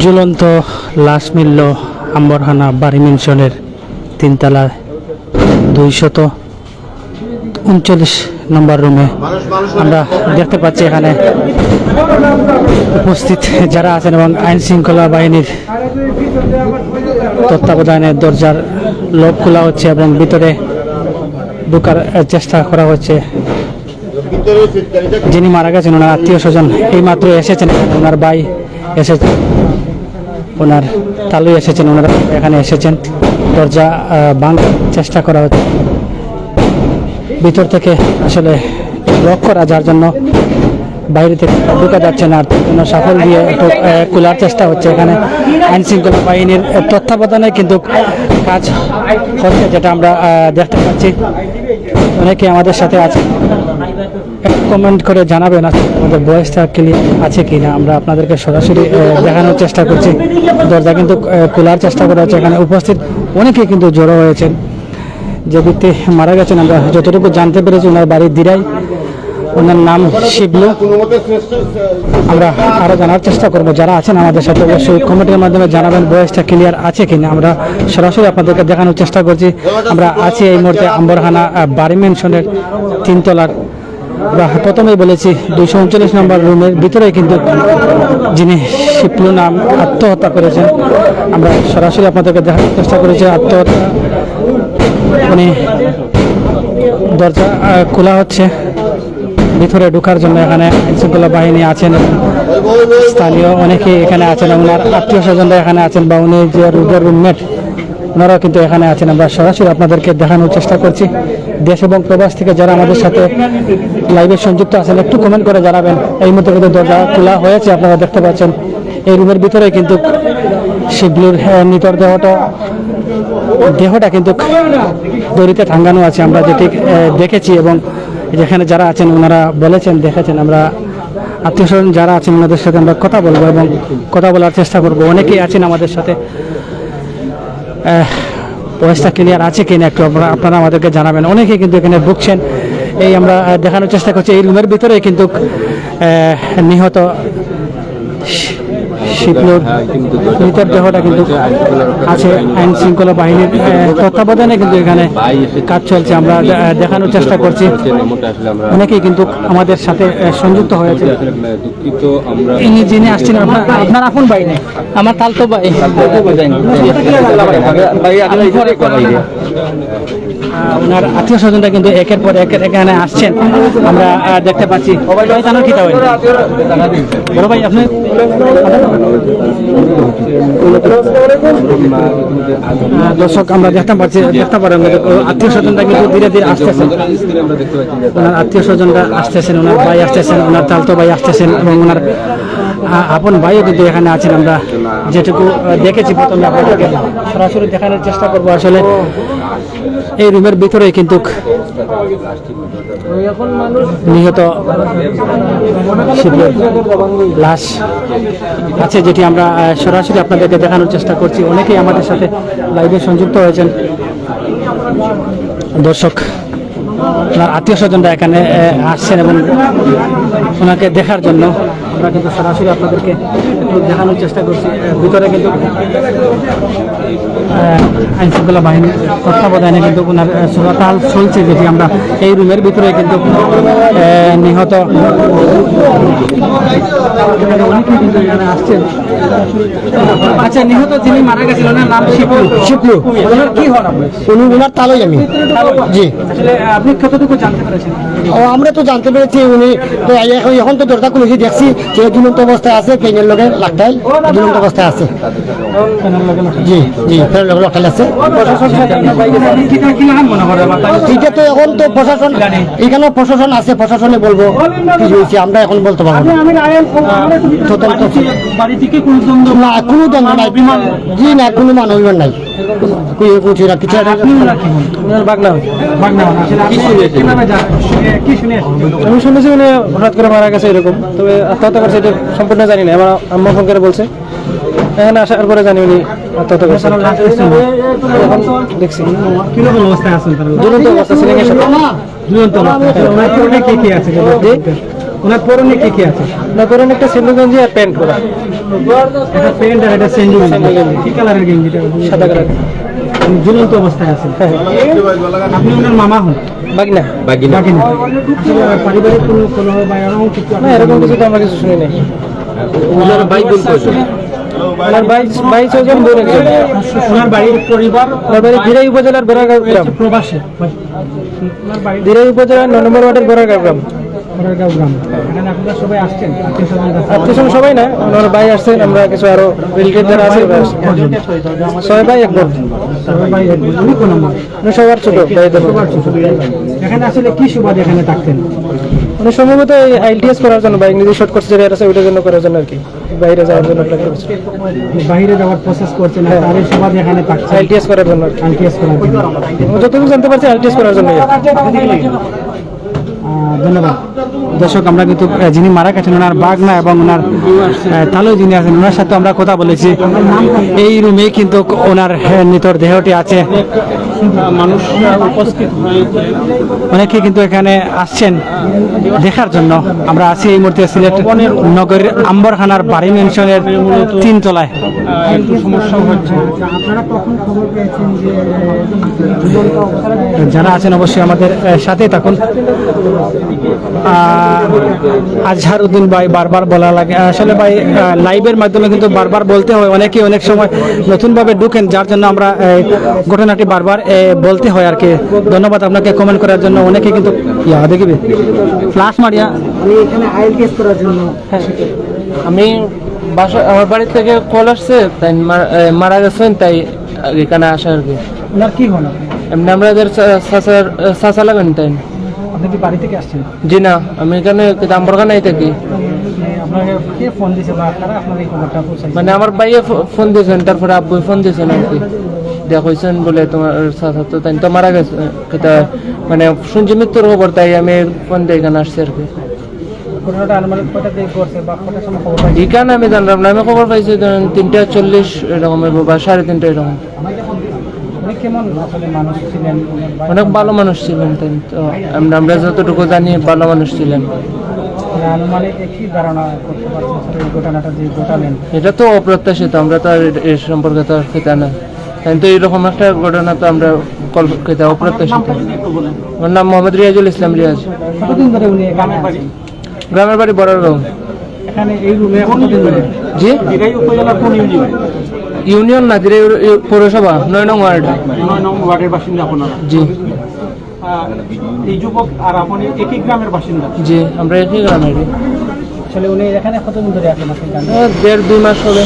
ঝুলন্ত লাশ মিলল আম্বরহানা বাড়ি মেনশনের তিনতলায় 239 নম্বর রুমে। আমরা দেখতে পাচ্ছি এখানে উপস্থিত যারা আছেন এবং আইন শৃঙ্খলা বাহিনীর তত্ত্বাবধানে দরজার লক খোলা হচ্ছে এবং ভিতরে ঢোকার চেষ্টা করা হচ্ছে। যিনি মারা গেছেন ওনার আত্মীয় স্বজন এইমাত্র এসেছেন, ওনার ভাই এসেছেন, ওনার তালুই এসেছেন, ওনারা এখানে এসেছেন। দরজা ভাঙার চেষ্টা করা হচ্ছে ভিতর থেকে, আসলে লক করা, যার জন্য বাইরে থেকে ঢোকা যাচ্ছে না। সাফল দিয়ে একটু খোলার চেষ্টা হচ্ছে। এখানে আইন শৃঙ্খলা বাহিনীর তত্ত্বাবধানে কিন্তু কাজ হচ্ছে, যেটা আমরা দেখতে পাচ্ছি। অনেকে আমাদের সাথে আছে, কমেন্ট করে জানাবেন আমাদের বয়সটা ক্লিয়ার আছে কিনা। আমরা আপনাদেরকে সরাসরি দেখানোর চেষ্টা করছি। দরজা কিন্তু খোলার চেষ্টা করা হচ্ছে। এখানে উপস্থিত অনেকে কিন্তু জড়ো হয়েছেন। যে ব্যক্তি মারা গেছেন আমরা যতটুকু জানতে পেরেছি ওনার বাড়ির দিরাই, ওনার নাম শিবলু। আমরা আরও জানার চেষ্টা করব। যারা আছেন আমাদের সাথে অবশ্যই কমেন্টের মাধ্যমে জানাবেন বয়সটা ক্লিয়ার আছে কিনা। আমরা সরাসরি আপনাদেরকে দেখানোর চেষ্টা করছি। আমরা আছি এই মুহূর্তে আম্বরহানা বাড়ি মেনশনের তিনতলার, প্রথমেই বলেছি 239 নম্বর রুমের ভিতরে কিন্তু যিনি শিবলু নাম আত্মহত্যা করেছেন। আমরা সরাসরি আপনাদেরকে দেখানোর চেষ্টা করেছি আত্মহত্যা। উনি দরজা খোলা হচ্ছে ভিতরে ঢোকার জন্য। এখানে আইনশৃঙ্খলা বাহিনী আছেন, স্থানীয় অনেকে এখানে আছেন, ওনার আত্মীয় স্বজনরা এখানে আছেন, বা উনি যে রুমের রুমমেট ওনারাও কিন্তু এখানে আছেন। আমরা সরাসরি আপনাদেরকে দেখানোর চেষ্টা করছি। দেশ এবং প্রবাস থেকে যারা আমাদের সাথে লাইভে সংযুক্ত আছেন একটু কমেন্ট করে জানাবেন। এই মুহূর্তে কিন্তু দরজা খোলা হয়েছে, আপনারা দেখতে পাচ্ছেন। এই রুমের ভিতরে কিন্তু শিবলুর নিতর দেহটা কিন্তু দড়িতে টাঙ্গানো আছে, আমরা যেটি দেখেছি। এবং যেখানে যারা আছেন ওনারা বলেছেন, দেখেছেন। আমরা আত্মীয় স্বজন যারা আছেন ওনাদের সাথে আমরা কথা বলবো এবং কথা বলার চেষ্টা করবো। অনেকেই আছেন আমাদের সাথে, বয়সটা ক্লিয়ার আছে কিনা একটু আপনারা আমাদেরকে জানাবেন। অনেকেই কিন্তু এখানে ভুগছেন, এই আমরা দেখানোর চেষ্টা করছি। এই রুমের ভিতরে কিন্তু নিহত শিবলুর মৃতের দেহটা কিন্তু আছে। আইন শৃঙ্খলা বাহিনীর তত্ত্বাবধানে কিন্তু এখানে কাজ চলছে। আমরা দেখানোর চেষ্টা করছি। অনেকেই কিন্তু আমাদের সাথে সংযুক্ত হয়েছে। ইনি যিনি আসছেন আপনার আপন ভাই নেই, আমার তালতো ভাই, ওনার আত্মীয় স্বজনরা কিন্তু একের পর এক এখানে আসছেন, আমরা দেখতে পাচ্ছি। বড় ভাই আপনি দর্শক আমরা দেখতে পারেন আত্মীয় স্বজনরা কিন্তু ধীরে ধীরে আসতেছেন। ওনার আত্মীয় স্বজনরা আসতেছেন, ওনার ভাই আসতেছেন, ওনার তালতো ভাই আসতেছেন এবং ওনার আপন ভাইও কিন্তু এখানে আছেন। আমরা যেটুকু দেখেছি প্রথমে আপনাদেরকে সরাসরি দেখানোর চেষ্টা করবো। আসলে এই রুমের ভিতরে কিন্তু নিহত শিবলুর লাশ আছে, যেটি আমরা সরাসরি আপনাদেরকে দেখানোর চেষ্টা করছি। অনেকেই আমাদের সাথে লাইভে সংযুক্ত হয়েছেন। দর্শক ওনার আত্মীয় স্বজনরা এখানে আসছেন এবং ওনাকে দেখার জন্য আমরা কিন্তু সরাসরি আপনাদেরকে একটু দেখানোর চেষ্টা করছি। ভিতরে কিন্তু আইন শৃঙ্খলা বাহিনীর তত্ত্বাবধানে কিন্তু ওনার চলাচল চলছে, যেটি আমরা এই রুমের ভিতরে কিন্তু নিহত অনেকেই কিন্তু এখানে আসছেন। আচ্ছা, নিহত যিনি মারা গেছিল ওনার নাম শিবলু। ওনার কি হন আপনি? ওনার তালই আমি। জি, আসলে আপনি কতটুকু জানতে পেরেছেন? আমরা তো জানতে পেরেছি উনি তো এখন তো দরজা খুলেছি, দেখছি যে ঝুলন্ত অবস্থায় আছে, পেনের লগে লাখটাই ঝুলন্ত অবস্থায় আছে। জি জি, পেনের লগে লাখটাই আছে। এটা তো এখন তো প্রশাসন, এখানে প্রশাসন আছে, প্রশাসনে বলবো কি হয়েছে, আমরা এখন বলতে পারবো না। না, কোনো দ্বন্দ্ব নাই। জি না, কোনো মানবিমান নাই। আমি শুনেছি উনি হঠাৎ করে মারা গেছে এরকম, তবে আত্মহত্যা করছে এটা সম্পূর্ণ জানি না। আমার আম্মা ফোন করে বলছে, এখানে আসার পরে জানি উনি আত্মহত্যা করছে। দেখছি কিরকম অবস্থায় আছেন, ঝুলন্ত অবস্থা ছিলেন। ওনার পরনে কি আছে? না করেন একটা সেন্ডু গঞ্জি আর প্যান্ট পরা, এটা প্যান্ট আর এটা স্যান্ডেল কি কালারের গেঞ্জিটা? সাদা কালার। ঝুলন্ত অবস্থায় আছে। হ্যাঁ, আপনি ওনার মামা হন? বাগিনা। বাকিনা আসলে পারিবারিক কোনো কলহ বা এরকম কিছু না এরকম কিছু তো আমরা কিছু শুনি নাই। ওনার ভাই বোন কয়জন? আমার ভাই 6জন, বোন একজন। ওনার বাড়ির পরিবার আমার বাড়ি দিরাই উপজেলার গোড়াগাঁও গ্রাম। প্রবাসী ওনার বাড়ি দিরাই উপজেলার 9 নম্বর ওয়ার্ডের গোড়াগাঁও গ্রাম। কোরারগাঁও গ্রাম। এখানে আপনারা সবাই আসছেন আত্মীয়-স্বজন কাছে? আত্মীয় সবাই না, আমার ভাই আসছেন, আমরা কিছু আরো রিলেটিভ যারা আছে ওরা আসছে। 6 ভাই 1 বোন। সবাই ভাই এক বোন। উনি কোন নম্বর? উনি সবার ছোট ভাইদের মধ্যে। সবার ছোট। এখানে আসলে কি সুবাদে এখানে থাকতেন? উনি সম্ভবত আইএলটিএস করার জন্য বা ইংরেজি শর্ট কোর্স যেটা আছে ওইটার জন্য করার জন্য আর কি, বাইরে যাওয়ার জন্য অ্যাপ্লাই করেছে। বাইরে যাওয়ার প্রসেস করছেন আর তারই সুবাদে এখানে থাকছেন আইএলটিএস করার জন্য আর কি। আইটিএস করার জন্য। যতটুকু জানতে পারছি আইএলটিএস করার জন্য। ধন্যবাদ। দর্শক, আমরা কিন্তু যিনি মারা গেছেন ওনার বাগনা এবং ওনার তালু যিনি আছেন ওনার সাথে আমরা কথা বলেছি। এই রুমে কিন্তু ওনার নিতর দেহটি আছে। মানুষ উপস্থিত অনেকে কিন্তু এখানে আসছেন দেখার জন্য। আমরা আছি এই মুহূর্তে সিলেট নগরের আম্বরখানার বাড়ি মেনশনের 3 তলায়। সমস্যা হচ্ছে, আপনারা কখন খবর পেয়েছেন যে যারা আছেন অবশ্যই আমাদের সাথে থাকুন। আজহার উদ্দিন ভাই বারবার বলা লাগে, আসলে ভাই লাইভের মাধ্যমে কিন্তু বারবার বলতে হয়, অনেকে অনেক সময় নতুনভাবে ঢুকেন, যার জন্য আমরা ঘটনাটি বারবার বলতে হয় আর কি। ধন্যবাদ আপনাকে কমেন্ট করার জন্য। অনেকে কিন্তু দেখিবে ফ্লাশ মারিয়া আমি এখানে আইএলটিএস করার জন্য। আমি বাসা আমার বাড়ি থেকে কল আসছে, তাই মারা গেছেন, তাই এখানে আসা আর কি। ওনার কি হন? এমনি আমাদের চাচা লাগেন তাই। আপনি কি বাড়ি থেকে আসছেন? জি না, আমি এখানে আম্বরখানায় থাকি। আপনাকে কে ফোন দিয়েছে বা কারা আপনার এই খবরটা পৌঁছাইছে? মানে আমার ভাইয়ে ফোন দিয়েছেন, তারপরে আব্বু ফোন দিয়েছেন আর কি। দেখছেন বলে তোমার চাচা তো তাই তো মারা গেছে, মানে শুনছি মৃত্যুর খবর, তাই আমি ফোন দিয়ে এখানে আসছি আর কি। ঘটনাটা আনুমানিক কয়টা দিকে ঘটছে বা কয়টার সময় খবর পাইছেন? এখানে আমি জানলাম না, আমি খবর পাইছি 3:40 এরকম বা 3:30 এরকম। উনি কেমন আসলে মানুষ ছিলেন? অনেক ভালো মানুষ ছিলেন তাই তো, আমরা যতটুকু জানি ভালো মানুষ ছিলেন। আনুমানিক কি ধারণা করতে পারছেন স্যার এই ঘটনাটা যে ঘটালেন? এটা তো অপ্রত্যাশিত, আমরা তো আর এর সম্পর্কে তো আর খেতে না, তাই তো এরকম একটা ঘটনা তো আমরা খেতে অপ্রত্যাশিত। আমার নাম মোহাম্মদ রিয়াজুল ইসলাম রিয়াজ। কতদিন ধরে উনি এখানে আছেন? গ্রামের বাড়ি বড়ারগাঁও। এখানে এই রুমে কতদিন ধরে? জি, দিরাই উপজেলা কোন ইউনিয়ন? ইউনিয়ন না, দিরাই পৌরসভা 9 নং ওয়ার্ড। 9 নং ওয়ার্ডের বাসিন্দা আপনারা? জি এই যুবক আর আপনি একই গ্রামের বাসিন্দা? জি, আমরা একই গ্রামের। আসলে উনি এখানে কতদিন ধরে আছেন আপনি জানেন? 1.5-2 মাস হবে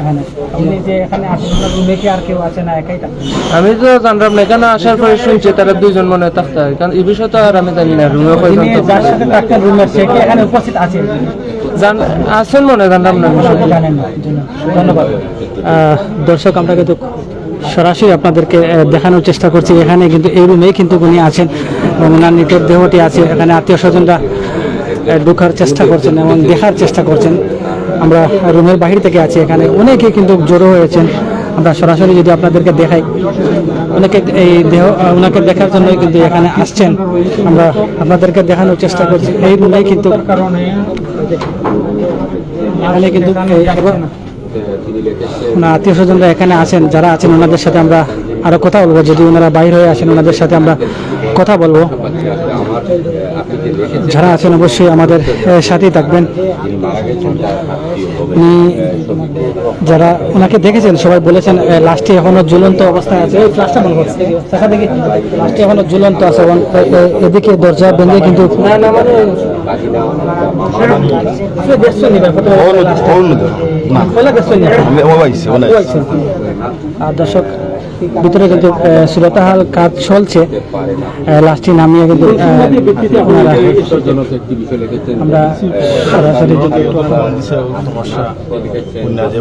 এখানে আপনি যে এখানে আসেন ওনার রুমে কি আর কেউ আছে না একাই থাকেন? আমি তো জানলাম না, এখানে আসার পরে শুনছি তারা 2 জন মনে হয় থাকতে হয়, কারণ এই বিষয় তো আর আমি জানি না। রুমে যিনি যার সাথে থাকতেন রুমের সে কি এখানে উপস্থিত আছে? আছেন মনে হয়, জানলাম না বিষয়টা। জানেন না? ধন্যবাদ। দর্শক, আমরা কিন্তু সরাসরি আপনাদেরকে দেখানোর চেষ্টা করছি। এখানে কিন্তু এই রুমেই কিন্তু উনি আছেন এবং ওনার নিকট দেহটি আছে। এখানে আত্মীয় স্বজনরা ঢোকার চেষ্টা করছেন এবং দেখার চেষ্টা করছেন। আমরা রুমের বাহির থেকে আছি, এখানে অনেকে কিন্তু জড়ো হয়েছেন। আমরা সরাসরি যদি আপনাদেরকে দেখাই, অনেকে এই দেহ ওনাকে দেখার জন্যই কিন্তু এখানে আসছেন। আমরা আপনাদেরকে দেখানোর চেষ্টা করছি। এই রুমেই কিন্তু এখানে কিন্তু ওনার আত্মীয় স্বজনরা এখানে আছেন, যারা আছেন ওনাদের সাথে আমরা আরো কথা বলবো। যদি ওনারা বাইরে হয়ে আসেন ওনাদের সাথে আমরা কথা বলবো। যারা আছেন অবশ্যই আমাদের সাথেই থাকবেন। উনি যারা ওনাকে দেখেছেন সবাই বলেছেন লাস্টে এখনো ঝুলন্ত অবস্থায় আছে। এই ফ্লাশটা বন্ধ করছে, দেখি লাস্টে এখনো ঝুলন্ত আছে। এদিকে দরজা ভেঙে কিন্তু আর দর্শক, ভিতরে কিন্তু সুরতাহাল কাজ চলছে। লাস্টে নামিয়ে কিন্তু আমরা সরাসরি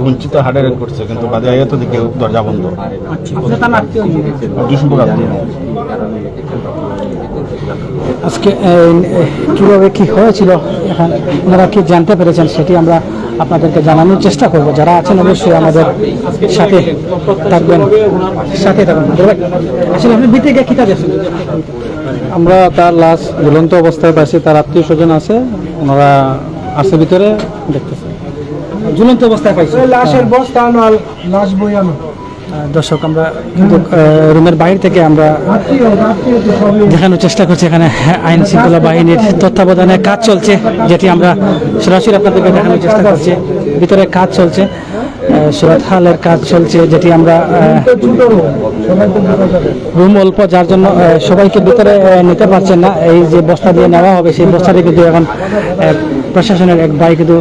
বঞ্চিত হার্ডের করছে, কিন্তু বাদে তো দিকে দরজা বন্ধ। আজকে কিভাবে কি হয়েছিল এখন ওনারা কি জানতে পেরেছেন সেটি আমরা আপনাদেরকে জানানোর চেষ্টা করব। যারা আছেন অবশ্যই আমাদের সাথে থাকবেন, সাথে থাকবেন। আসলে আপনি ভিতরে গিয়ে কিতা দেখছেন? আমরা তার লাশ ঝুলন্ত অবস্থায় পাইছি, তার আত্মীয় স্বজন আছে, ওনারা আসছে ভিতরে দেখতেছে ঝুলন্ত অবস্থায় পাইছি লাশের বস্তা নল লাশ বইয়ানো দর্শক আমরা কিন্তু রুমের বাইরে থেকে আমরা দেখানোর চেষ্টা করছি এখানে আইন শৃঙ্খলা বাহিনীর তত্ত্বাবধানে কাজ চলছে, যেটি আমরা সরাসরি আপনাদেরকে দেখানোর চেষ্টা করছি। ভিতরে কাজ চলছে, সুরাত হালের কাজ চলছে, যেটি আমরা রুম অল্প যার জন্য সবাইকে ভিতরে নিতে পারছেন না। এই যে বস্তা দিয়ে নেওয়া হবে সেই বস্তাটি কিন্তু এখন প্রশাসনের এক ভাই কিন্তু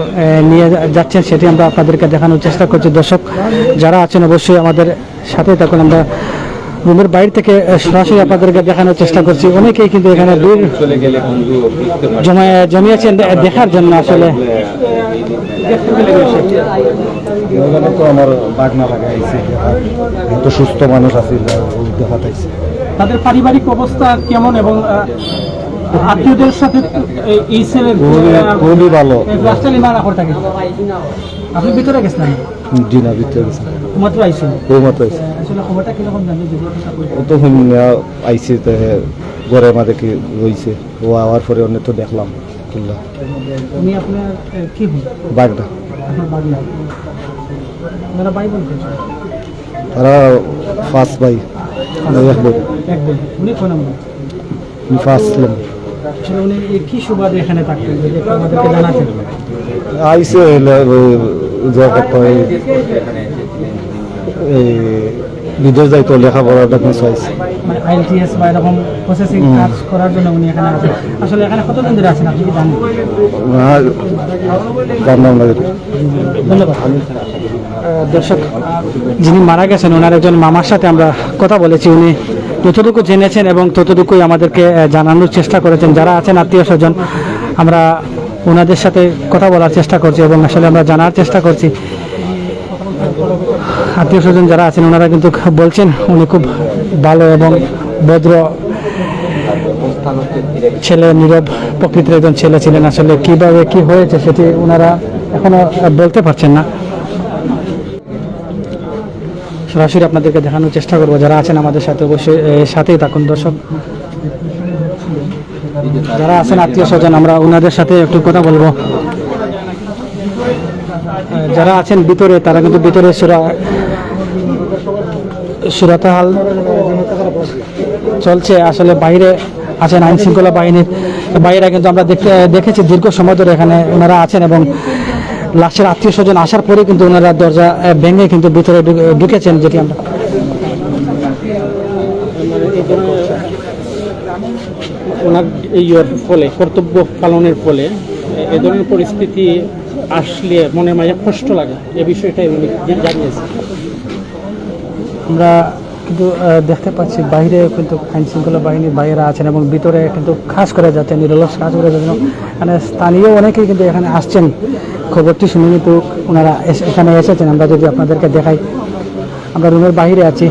নিয়ে যাচ্ছেন, সেটি আমরা আপনাদেরকে দেখানোর চেষ্টা করছি। দর্শক যারা আছেন অবশ্যই আমাদের সাথে থাকুন। আমরা রুমের বাইরে থেকে সরাসরি আপনাদেরকে দেখানোর চেষ্টা করছি। অনেকেই কিন্তু এখানে ভিড় জমিয়েছেন দেখার জন্য। আসলে তো আমার বাঘ না লাগাইছে, এত সুস্থ মানুষ আছে দেখা পাইছে। তাদের পারিবারিক অবস্থা কেমন এবং আত্মীয়দের সাথে এই ছেলের খুবই ভালো। আপনি ভিতরে গেছিলেন? জি না, ভিতরে গেছে মাত্র আইসেন? মতো আছে আসলে খবরটা কিরকম জানতে ও তো আইসি ঘরের মাঝে কি রয়েছে, ও আওয়ার পরে অন্য তো দেখলাম খুললা উনি আপনার কি হন? বাঘটা আপনার বাগনা ওনারা ভাই বোন করেছেন? তারা ফার্স্ট ভাই এক বোন এক বোন। উনি কোন নম্বর? ফার্স্ট আসলে উনি কি সুবাদে এখানে থাকতেন যদি একটু আমাদেরকে জানাতেন? আইসে বিদেশ যাইতো লেখাপড়াটা মিস হয়েছে। মানে আইএলটিএস বা এরকম প্রসেসিং কাজ করার জন্য উনি এখানে আছেন। আসলে এখানে কতদিন ধরে আছেন আপনি কি জানেন? জানলাম না। ধন্যবাদ। দর্শক যিনি মারা গেছেন ওনার একজন মামার সাথে আমরা কথা বলেছি। উনি যতটুকু জেনেছেন এবং ততটুকুই আমাদেরকে জানানোর চেষ্টা করেছেন। যারা আছেন আত্মীয় স্বজন আমরা ওনাদের সাথে কথা বলার চেষ্টা করছি এবং আসলে আমরা জানার চেষ্টা করছি। আত্মীয় স্বজন যারা আছেন ওনারা কিন্তু বলছেন উনি খুব ভালো এবং ভদ্র ছেলে, নীরব প্রকৃতির একজন ছেলে ছিলেন। আসলে কিভাবে কি হয়েছে সেটি ওনারা এখনো বলতে পারছেন না। সরাসরি আপনাদেরকে দেখানোর চেষ্টা করবো। যারা আছেন আমাদের সাথে অবশ্যই সাথেই থাকুন। দর্শক যারা আছেন আত্মীয় স্বজন আমরা ওনাদের সাথে একটু কথা বলবো। যারা আছেন ভিতরে তারা কিন্তু ভিতরে সুরাতাহাল চলছে। আসলে বাইরে আছেন আইন শৃঙ্খলা বাহিনীর বাইরে কিন্তু আমরা দেখেছি দীর্ঘ সময় ধরে এখানে ওনারা আছেন এবং লাশের আত্মীয় স্বজন আসার পরে কিন্তু ওনারা দরজা ভেঙে কিন্তু ভিতরে ঢুকেছেন, যেটি আমরা ওনার এই ফলে কর্তব্য পালনের ফলে এ ধরনের পরিস্থিতি আসলে মনের মাঝে কষ্ট লাগে। এ বিষয়টাই জানিয়েছে। আমরা কিন্তু দেখতে পাচ্ছি বাইরে কিন্তু আইন শৃঙ্খলা বাহিনীর বাইরে আছেন এবং ভিতরে কিন্তু কাজ করে যাচ্ছেন, নিরলস কাজ করে যাচ্ছেন। মানে স্থানীয় অনেকেই কিন্তু এখানে আসছেন। খবরটি শুনে কিন্তু ওনারা এখানে এসেছেন। আমরা যদি আপনাদেরকে দেখাই, আমরা রুমের বাইরে আছি।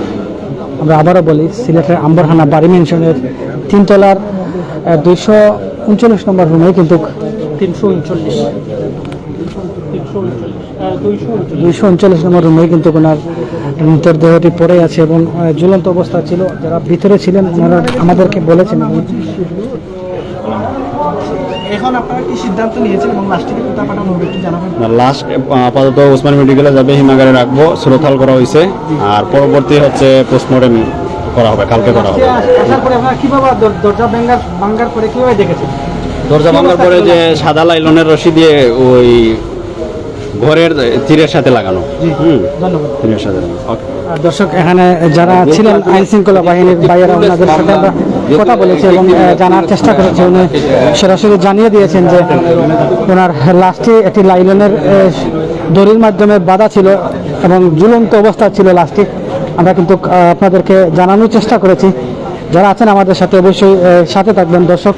আমরা আবারও বলি সিলেটের আম্বরহানা বাড়ি মেনশনের 3 তলার 239 নম্বর রুমে কিন্তু 239 নম্বর রুমে কিন্তু ওনার মৃতদেহটি পড়ে আছে এবং ঝুলন্ত অবস্থা ছিল। যারা ভিতরে ছিলেন ওনারা আমাদেরকে বলেছেন। এখন আপনারা কি সিদ্ধান্ত নিয়েছেন এবং লাশটিকে কোথায় পাঠানো হবে একটু জানাবেন? লাস্ট আপাতত ওসমান মেডিকেলে যাবে, হিমাগারে রাখবো, সুরতহাল করা হয়েছে। আর পরবর্তী হচ্ছে পোস্টমর্টেম করা হবে, কালকে করা হবে। আসার পরে আপনারা কিভাবে দরজা ভাঙার পরে কিভাবে দেখেছেন? দরজা ভাঙার পরে যে সাদা লাইলনের রশি দিয়ে ওই ঘরের তীরের সাথে লাগানো। ধন্যবাদ। তীরের সাথে লাগানো। দর্শক এখানে যারা ছিলেন আইন শৃঙ্খলা বাহিনীর বাইরে ওনাদের সাথে আমরা কথা বলেছি এবং জানার চেষ্টা করেছি। উনি সরাসরি জানিয়ে দিয়েছেন যে ওনার লাশটি একটি লাইলনের দড়ির মাধ্যমে বাঁধা ছিল এবং ঝুলন্ত অবস্থা ছিল লাশটি। আমরা কিন্তু আপনাদেরকে জানানোর চেষ্টা করেছি। যারা আছেন আমাদের সাথে অবশ্যই সাথে থাকবেন। দর্শক